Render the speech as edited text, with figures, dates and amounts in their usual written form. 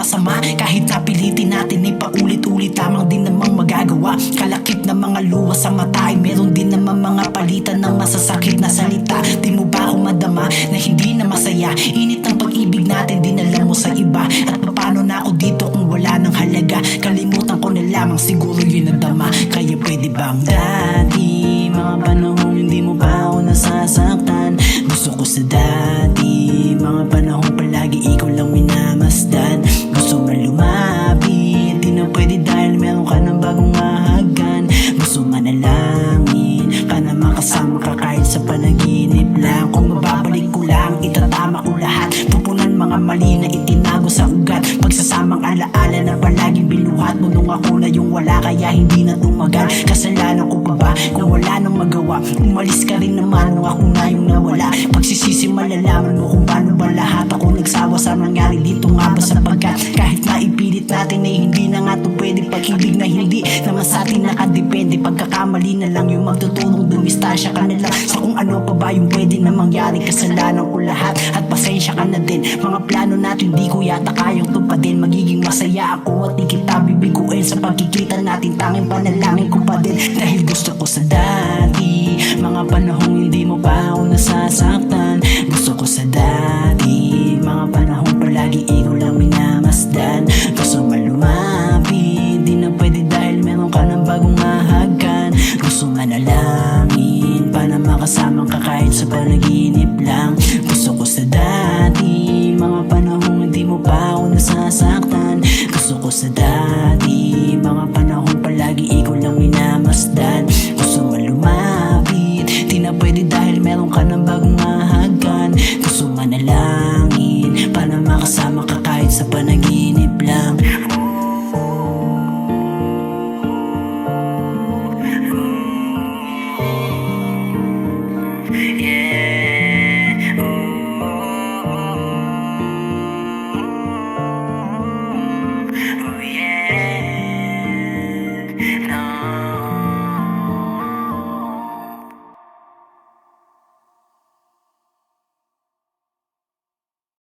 masama. Kahit napilitin natin ay paulit-ulit, lamang din namang magagawa. Kalakip na mga luha sa mata ay meron din naman mga palitan ng masasakit na salita. Di mo ba ako madama na hindi na masaya? Init ng pag-ibig natin dinala mo sa iba. At paano na ako dito kung wala nang halaga? Kalimutan ko na lamang, siguro yun nadama. Kaya pwede bang dati, mga panahon hindi mo ba ako nasasaktan? Gusto ko sa dati, mga panahon palagi ikaw lang minamasdan. Gusto mo lumapit, di na pwede dahil meron ka ng bagong ahagan. Gusto manalangin ka na makasama ka kahit sa panaginip lang. Kung mababalik ko lang, itatama ko lahat. Pupunan mga mali na itinago sa ugat. Pagsasamang alaala na palaging binuhat mo nung ako na yung wala, kaya hindi na tumagal. Kasalanan ko pa ba kung wala nang magawa? Umalis ka rin naman nung ako na yung nawala. Pagsisisi malalaman mo kung paano ba lahat. Ako nagsawa sa nangyari dito nga ba, sapagkat kahit na ipilit natin ay hindi na nga to pwede. Pag-ibig na hindi naman sa atin nakadepende. Pagkakamali na lang yung magtutulong, dumistansya ka na lang sa kung ano pa ba yung pwede na mangyari. Kasalanan ko lahat at pasensya ka na din. Mga plano natin di ko yata kayang tupadin. Magiging masaya ako at di kita bibiguin sa pagkikita natin. Tanging panalangin ko pa din dahil gusto ko sa dati, mga panahong hindi mo pa ako nasasaktan. Gusto ko sa dati, mga panahong palagi ikaw lang minamasdan. Gusto malumapit, di na pwede dahil meron ka ng bagong ahagan. Gusto manalangin para makasama ka kahit sa panaginip lang. Gusto ko sa dati, mga panahong hindi mo pa ako nasasaktan. Gusto ko sa dati, mga panahong palagi ikaw lang minamasdan. Gusto mo lumapit, di na pwede dahil meron ka ng bagong ahagan. Gusto manalangin para makasama ka kahit sa panaginip